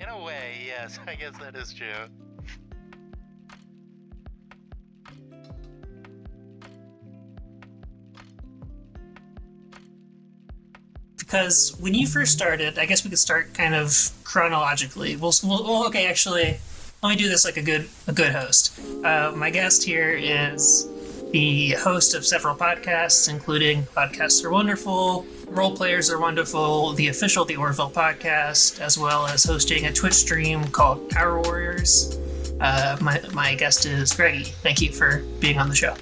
In a way, yes, I guess that is true. Because when you first started, I guess we could start kind of chronologically. Okay, actually, let me do this like a good host. My guest here is the host of several podcasts, including Podcasts Are Wonderful, Role Players Are Wonderful, the official The Orville podcast, as well as hosting a Twitch stream called Power Warriors. My guest is Greggy. Thank you for being on the show.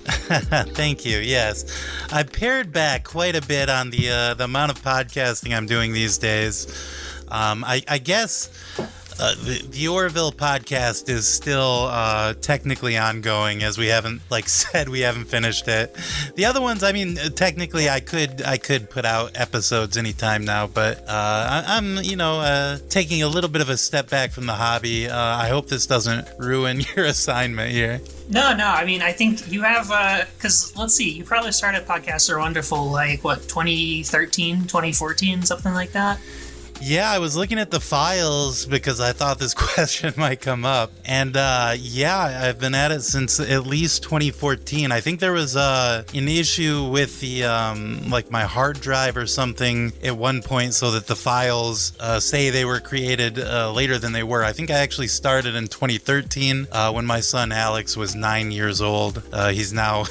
Thank you. Yes, I pared back quite a bit on the amount of podcasting I'm doing these days. I guess the Orville podcast is still technically ongoing, as we haven't finished it. The other ones, I mean, technically I could put out episodes anytime now, but I'm taking a little bit of a step back from the hobby. I hope this doesn't ruin your assignment here. No, I mean, I think you have, because let's see, you probably started Podcasts Are Wonderful, 2013, 2014, something like that? Yeah, I was looking at the files because I thought this question might come up. And I've been at it since at least 2014. I think there was an issue with the my hard drive or something at one point, so that the files say they were created later than they were. I think I actually started in 2013 when my son Alex was 9 years old. He's now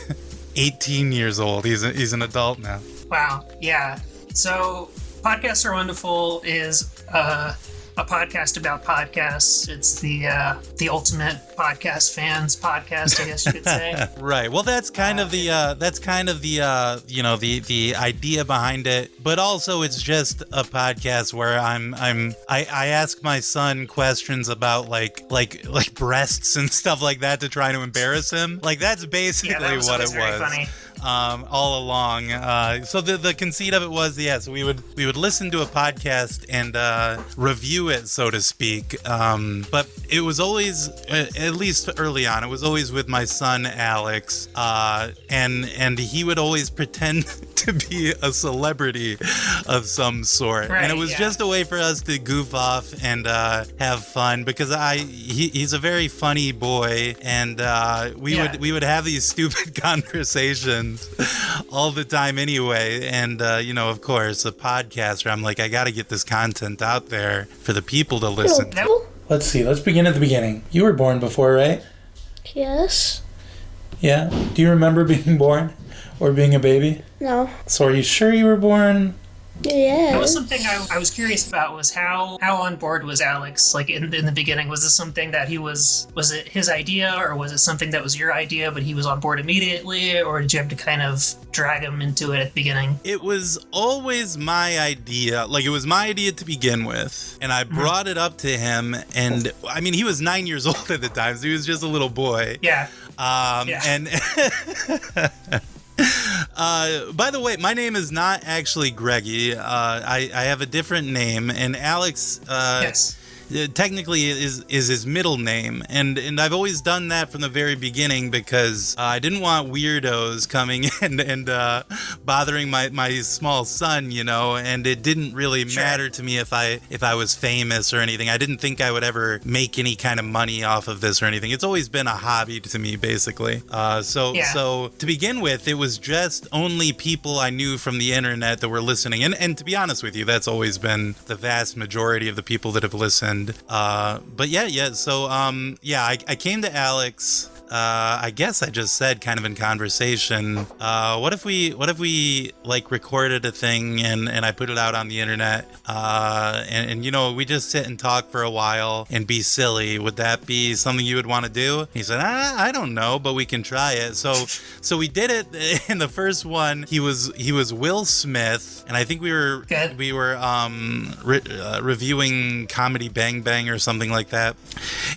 18 years old. He's an adult now. Wow. Yeah. So Podcasts Are Wonderful is a podcast about podcasts. It's the ultimate podcast fans podcast, I guess you could say. Right. Well, that's kind of the idea behind it. But also, it's just a podcast where I ask my son questions about like breasts and stuff like that to try to embarrass him. Like, that's basically what it was. Funny. All along. So the conceit of it was, so we would listen to a podcast and review it, so to speak. But it was always, at least early on, it was always with my son Alex, and he would always pretend to be a celebrity of some sort, right, and it was just a way for us to goof off and have fun, because he's a very funny boy, and we would have these stupid conversations all the time anyway. And of course, a podcaster, I'm like, I gotta get this content out there for the people to listen to. Let's see, let's begin at the beginning. You were born before, right? Yes. Yeah? Do you remember being born or being a baby? No. So are you sure you were born? Yeah. That was something I was curious about, was how on board was Alex, in the beginning? Was this something that was it his idea, or was it something that was your idea but he was on board immediately, or did you have to kind of drag him into it at the beginning? It was always my idea. It was my idea to begin with, and I brought it up to him, and I mean, he was 9 years old at the time, so he was just a little boy. Yeah. And by the way, my name is not actually Greggy. I have a different name, and Alex yes. Technically is his middle name, and I've always done that from the very beginning, because I didn't want weirdos coming in and bothering my small son, and it didn't really matter to me if I was famous or anything. I didn't think I would ever make any kind of money off of this or anything. It's always been a hobby to me, basically. So to begin with, it was just only people I knew from the internet that were listening, and to be honest with you, that's always been the vast majority of the people that have listened. But I came to Alex. I guess I just said, kind of in conversation, what if we recorded a thing and I put it out on the internet, and we just sit and talk for a while and be silly. Would that be something you would want to do? He said, I don't know, but we can try it. So we did it. In the first one, he was Will Smith, and I think we were reviewing Comedy Bang Bang or something like that.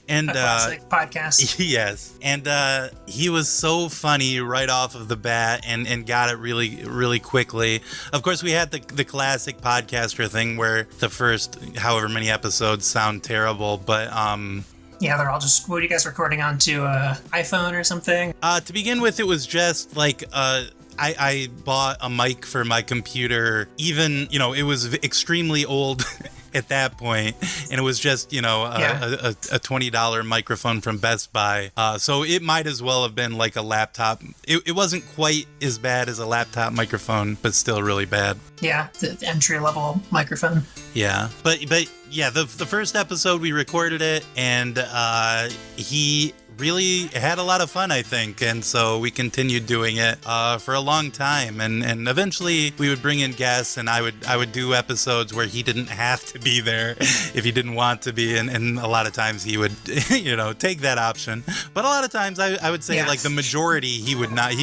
And a classic podcast. Yes. And he was so funny right off of the bat, and got it really, really quickly. Of course, we had the classic podcaster thing where the first however many episodes sound terrible, but yeah, they're all just, what are you guys recording onto iPhone or something? To begin with, it was just I bought a mic for my computer. Even, it was extremely old at that point, and it was just, you know, a $20 microphone from Best Buy. So it might as well have been like a laptop. It wasn't quite as bad as a laptop microphone, but still really bad. Yeah, the entry-level microphone. Yeah, but yeah, the first episode we recorded it, and he really had a lot of fun, I think, and so we continued doing it for a long time, and eventually we would bring in guests, and I would do episodes where he didn't have to be there if he didn't want to be, and a lot of times he would, you know, take that option. But a lot of times I would say like the majority he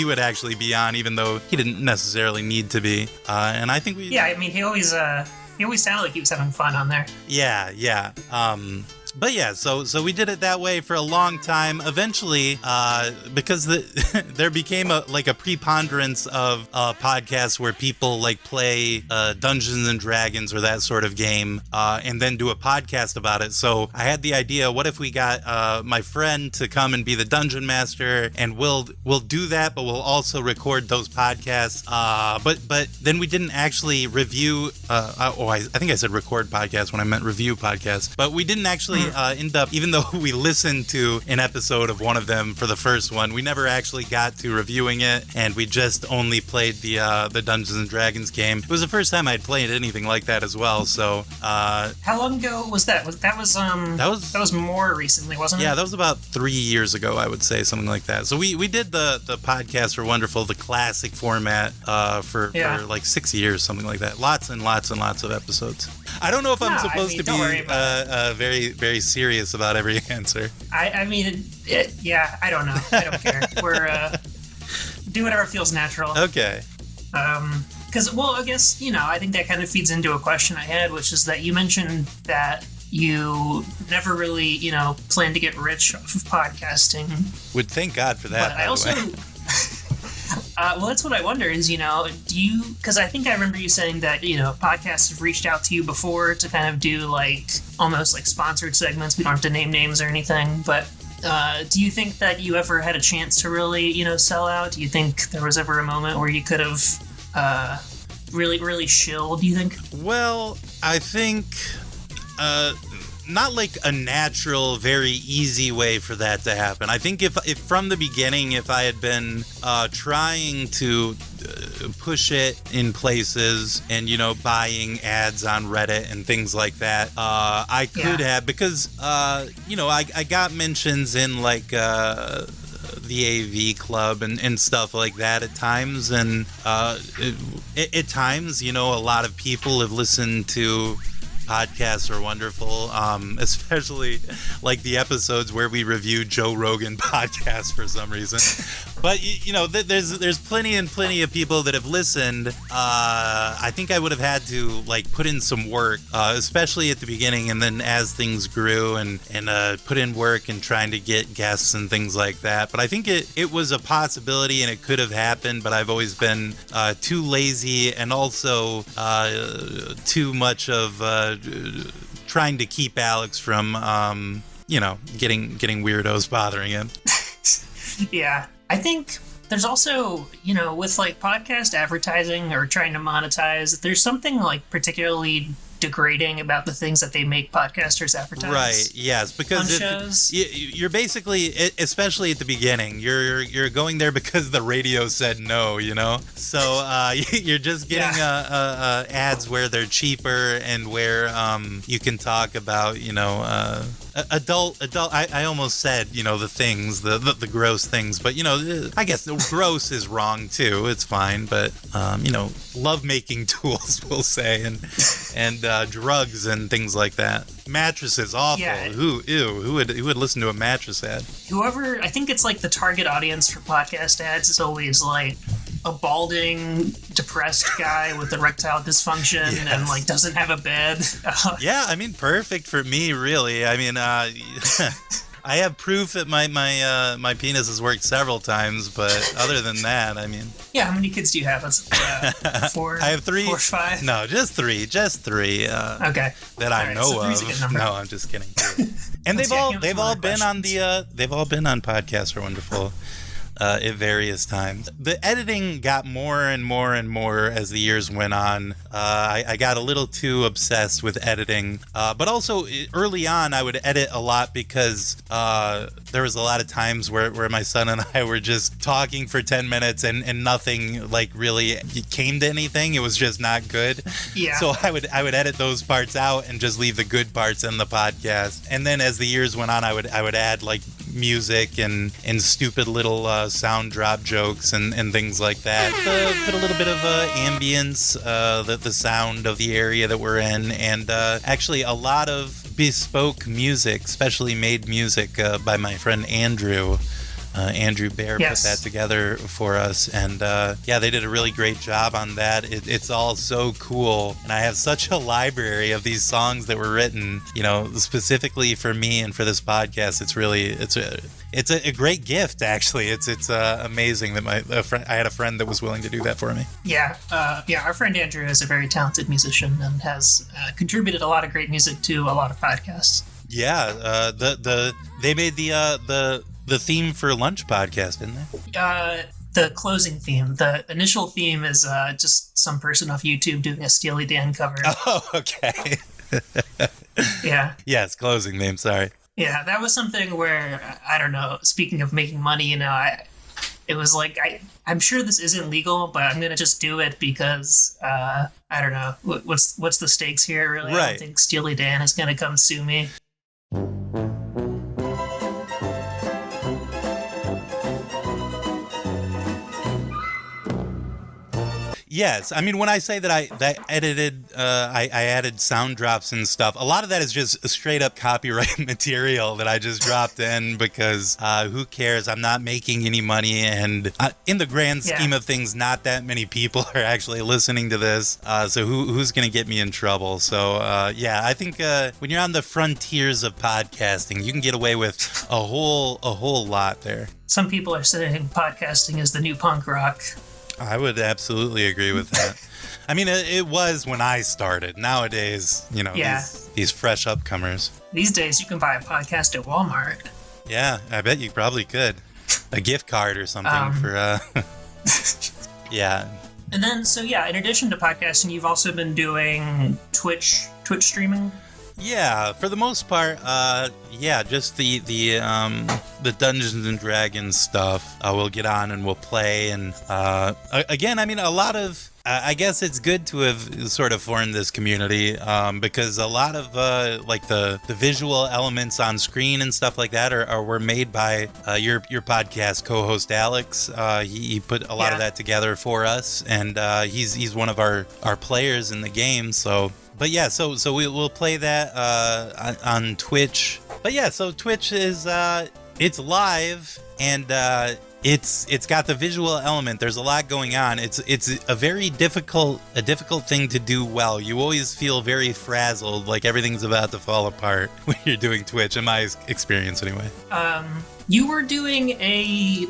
would actually be on, even though he didn't necessarily need to be. And I think we I mean he always sounded like he was having fun on there. Yeah. But yeah, so we did it that way for a long time. Eventually, because there became a preponderance of podcasts where people like play Dungeons and Dragons or that sort of game, and then do a podcast about it. So I had the idea: what if we got my friend to come and be the dungeon master, and we'll do that, but we'll also record those podcasts. But then we didn't actually review. I think I said record podcasts when I meant review podcasts. But we didn't actually end up, even though we listened to an episode of one of them for the first one, we never actually got to reviewing it, and we just only played the Dungeons and Dragons game. It was the first time I'd played anything like that as well. So how long ago was that? That was more recently, wasn't it? Yeah, that was about 3 years ago, I would say, something like that. So we did the podcast for Wonderful, the classic format, for like 6 years, something like that. Lots and lots and lots of episodes. I don't know if I'm supposed to be very, very serious about every answer. I mean, I don't know. I don't care. We're do whatever feels natural. Okay. Because, well, I guess, you know, I think that kind of feeds into a question I had, which is that you mentioned that you never really, you know, plan to get rich off of podcasting. Would thank God for that, but I also... well, that's what I wonder is, you know, because I think I remember you saying that, you know, podcasts have reached out to you before to kind of do like almost like sponsored segments. We don't have to name names or anything, but do you think that you ever had a chance to really, you know, sell out? Do you think there was ever a moment where you could have really, really shilled, do you think? Well, I think not like a natural, very easy way for that to happen. I think if from the beginning, if I had been trying to push it in places and, you know, buying ads on Reddit and things like that, I could have, because, you know, I got mentions in like the AV club and stuff like that at times. And at times, you know, a lot of people have listened to podcasts are wonderful, especially like the episodes where we review Joe Rogan podcasts for some reason. But you know, there's plenty of people that have listened. I think I would have had to like put in some work, especially at the beginning, and then as things grew and put in work and trying to get guests and things like that. But I think it was a possibility and it could have happened. But I've always been too lazy and also too much of trying to keep Alex from, you know, getting weirdos bothering him. Yeah. I think there's also, you know, with like podcast advertising or trying to monetize, there's something like particularly degrading about the things that they make podcasters advertise. Right. Yes, because you're basically, especially at the beginning, you're going there because the radio said no, you know. So you're just getting ads where they're cheaper and where you can talk about, you know, adult. I almost said, you know, the things, the gross things, but you know, I guess gross is wrong too. It's fine, but you know, love making tools, we'll say, and drugs and things like that. Mattresses, awful. Yeah. Who would listen to a mattress ad? Whoever, I think it's like the target audience for podcast ads is always like a balding, depressed guy with erectile dysfunction and like doesn't have a bed. Yeah, I mean, perfect for me, really. I mean, I have proof that my penis has worked several times, but other than that, I mean. Yeah, how many kids do you have? That's 4. I have 3. 4 or 5. No, just 3. Just 3. Okay. That I know of. No, I'm just kidding. And they've all been on podcasts are wonderful. at various times. The editing got more and more and more as the years went on. I got a little too obsessed with editing, but also early on I would edit a lot because there was a lot of times where my son and I were just talking for 10 minutes and nothing like really came to anything. It was just not good. Yeah. So I would edit those parts out and just leave the good parts in the podcast. And then as the years went on, I would add like music and stupid little sound drop jokes and things like that. Put a little bit of ambience, the sound of the area that we're in, and actually a lot of bespoke music, specially made music by my friend Andrew. Andrew Bear Yes. put that together for us, and yeah, they did a really great job on that. It's all so cool, and I have such a library of these songs that were written, you know, specifically for me and for this podcast. It's a great gift, actually. It's amazing that I had a friend that was willing to do that for me. Yeah, our friend Andrew is a very talented musician and has contributed a lot of great music to a lot of podcasts. Yeah, they made the theme for Lunch podcast, didn't they? The closing theme. The initial theme is just some person off YouTube doing a Steely Dan cover. Oh, okay. Yeah. Yes, closing theme. Sorry. Yeah, that was something where, I don't know, speaking of making money, you know, it was like, I'm sure this isn't legal, but I'm going to just do it because, I don't know, what's the stakes here, really? Right. I don't think Steely Dan is going to come sue me. Yes, I mean when I say that I edited, I added sound drops and stuff. A lot of that is just straight up copyright material that I just dropped in because who cares? I'm not making any money, and in the grand scheme of things, not that many people are actually listening to this. So who's gonna get me in trouble? So yeah, I think when you're on the frontiers of podcasting, you can get away with a whole lot there. Some people are saying podcasting is the new punk rock. I would absolutely agree with that. I mean, it was when I started. Nowadays, you know, these fresh upcomers. These days, you can buy a podcast at Walmart. Yeah, I bet you probably could. A gift card or something for, yeah. And then, so yeah, in addition to podcasting, you've also been doing Twitch streaming? Yeah, for the most part, yeah, just the Dungeons and Dragons stuff. We'll get on and we'll play, and again, I mean, a lot of. I guess it's good to have sort of formed this community because a lot of like the visual elements on screen and stuff like that were made by your podcast co-host Alex. He put a lot of that together for us, and he's one of our players in the game. So. But yeah, so we'll play that on Twitch. But yeah, so Twitch is it's live, and it's got the visual element. There's a lot going on. It's a very difficult thing to do well. You always feel very frazzled, like everything's about to fall apart when you're doing Twitch, in my experience anyway. You were doing a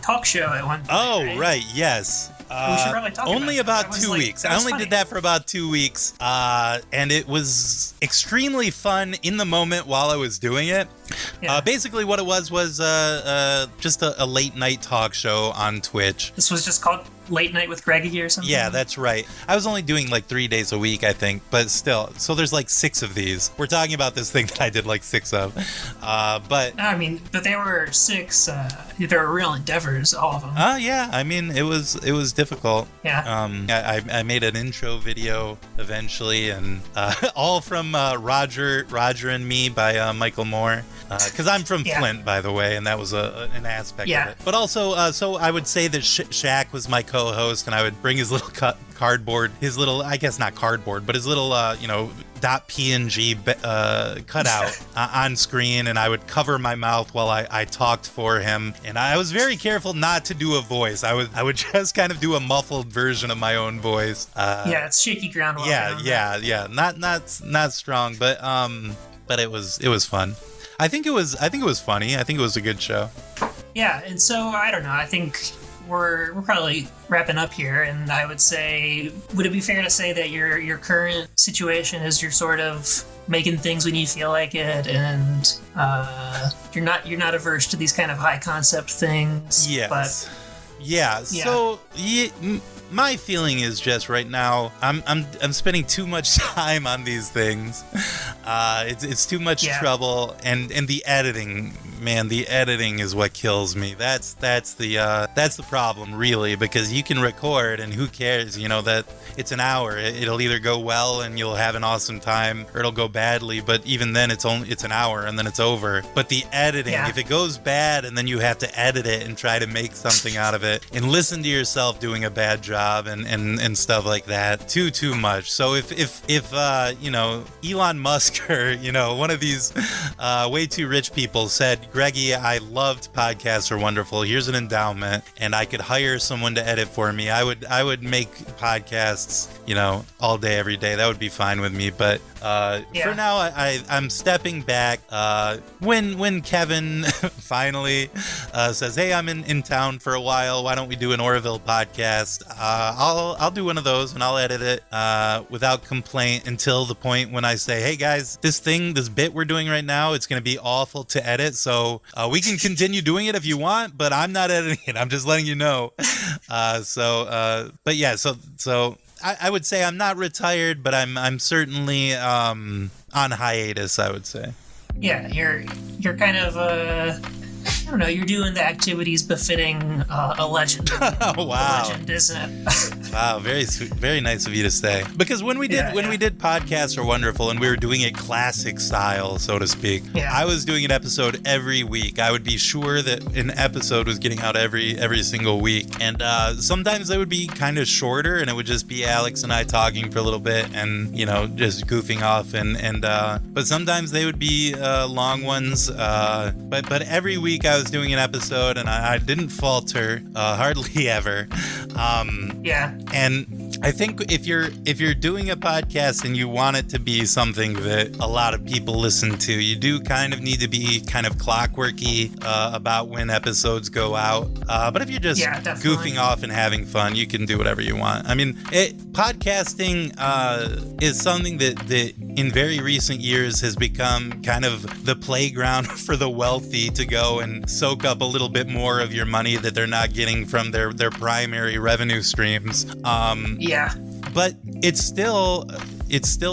talk show at one point. Oh, right, yes. We should probably talk only about 2 weeks. I only funny. did that for about 2 weeks, and it was extremely fun in the moment while I was doing it. Yeah. Basically, what it was just a late night talk show on Twitch. This was just called Late Night with Greggy or something? Yeah, that's right. I was only doing 3 days a week, I think, but still. So there's 6 of these. We're talking about this thing that I did 6 of. But I mean, but they were 6. They were real endeavors, all of them. Yeah. I mean, it was difficult. Yeah. I made an intro video eventually, and all from Roger and Me by Michael Moore. Because I'm from Flint, by the way, and that was an aspect of it. But also, so I would say that Shaq was my co-host, and I would bring his little cardboard, I guess not cardboard, but his little, .png cutout on screen, and I would cover my mouth while I talked for him. And I was very careful not to do a voice. I would just kind of do a muffled version of my own voice. It's shaky ground. Yeah. Not strong, but it was fun. I think it was funny. I think it was a good show. Yeah, and so I don't know. I think we're probably wrapping up here, and I would say, would it be fair to say that your current situation is you're sort of making things when you feel like it, and you're not averse to these kind of high concept things. Yes. But yeah. So my feeling is just right now I'm spending too much time on these things. It's too much trouble, and the editing, man, the editing is what kills me. That's the problem, really, because you can record and who cares, that it's an hour. It'll either go well and you'll have an awesome time, or it'll go badly, but even then it's an hour and then it's over. But the editing, if it goes bad and then you have to edit it and try to make something out of it and listen to yourself doing a bad job and stuff like that, too much. So if Elon Musk or one of these way too rich people said, Greggy, I loved podcasts are wonderful, here's an endowment, and I could hire someone to edit for me, I would make podcasts all day every day. That would be fine with me. But for now I'm stepping back. When Kevin finally says, hey, I'm in town for a while, why don't we do an Orville podcast, I'll do one of those and I'll edit it without complaint until the point when I say, hey guys, this bit we're doing right now, it's going to be awful to edit, so we can continue doing it if you want, but I'm not editing it, I'm just letting you know. So I would say I'm not retired, but I'm certainly on hiatus, I would say. Yeah, you're kind of I don't know, you're doing the activities befitting a legend. Wow. A legend, isn't it? Wow, very sweet, very nice of you to say. Because when we did Podcasts Are Wonderful and we were doing it classic style, so to speak, I was doing an episode every week. I would be sure that an episode was getting out every single week. And sometimes they would be kind of shorter and it would just be Alex and I talking for a little bit and, just goofing off. But sometimes they would be long ones. But every week I was doing an episode and I didn't falter hardly ever. And I think if you're doing a podcast and you want it to be something that a lot of people listen to, you do kind of need to be kind of clockworky about when episodes go out. But if you're just goofing off and having fun, you can do whatever you want. I mean, podcasting is something that in very recent years has become kind of the playground for the wealthy to go and soak up a little bit more of your money that they're not getting from their primary revenue streams. But it's still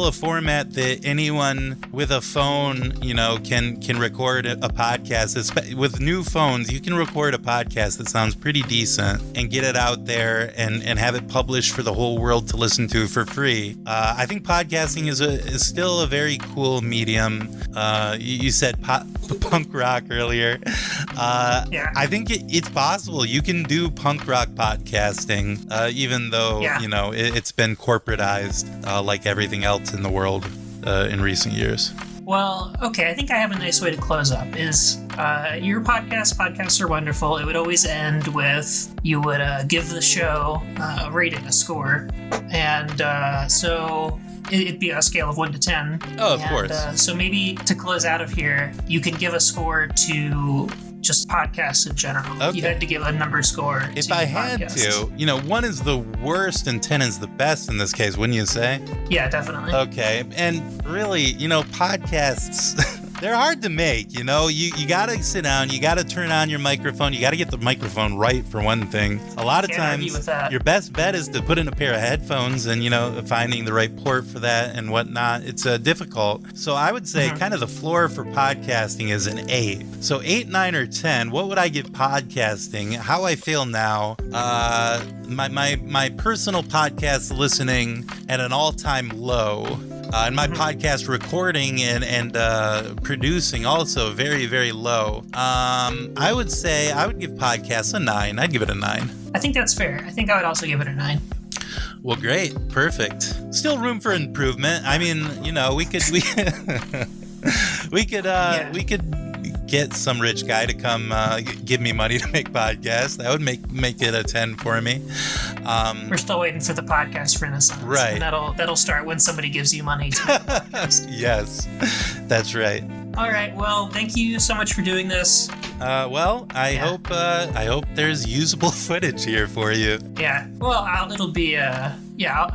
a format that anyone with a phone, can record a podcast. With new phones, you can record a podcast that sounds pretty decent and get it out there and have it published for the whole world to listen to for free. I think podcasting is still a very cool medium. You said punk rock earlier. I think it's possible you can do punk rock podcasting, even though it's been corporatized like everything else in the world in recent years. Well, okay, I think I have a nice way to close up. Is your podcasts are wonderful. It would always end with you would give the show a rating, a score, and so it'd be a scale of 1 to 10. Oh, of course. So maybe to close out of here, you can give a score to just podcasts in general. Okay. You had to give a number score. If I had to, 1 is the worst and 10 is the best in this case, wouldn't you say? Yeah, definitely. Okay, and really, podcasts, they're hard to make, you gotta sit down, you gotta turn on your microphone, you gotta get the microphone right for one thing. A lot of times, your best bet is to put in a pair of headphones and, finding the right port for that and whatnot. It's difficult. So I would say kind of the floor for podcasting is an 8. So 8, 9, or 10, what would I give podcasting? How I feel now, my personal podcast listening at an all-time low, and my podcast recording and producing also very, very low. I would say I would give podcasts a 9. I'd give it a 9. I think that's fair. I think I would also give it a 9. Well, great. Perfect. Still room for improvement. I mean, we could get some rich guy to come give me money to make podcasts. That would make it a 10 for me. We're still waiting for the podcast renaissance. Right. And that'll start when somebody gives you money to make a podcast. Yes, that's right. All right. Well, thank you so much for doing this. I hope there's usable footage here for you. Yeah. Well, it'll be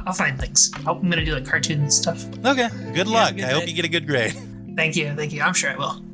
I'll find things. I'm gonna do like cartoon stuff. Okay. Good luck. good I hope day. you get a good grade. Thank you. I'm sure I will.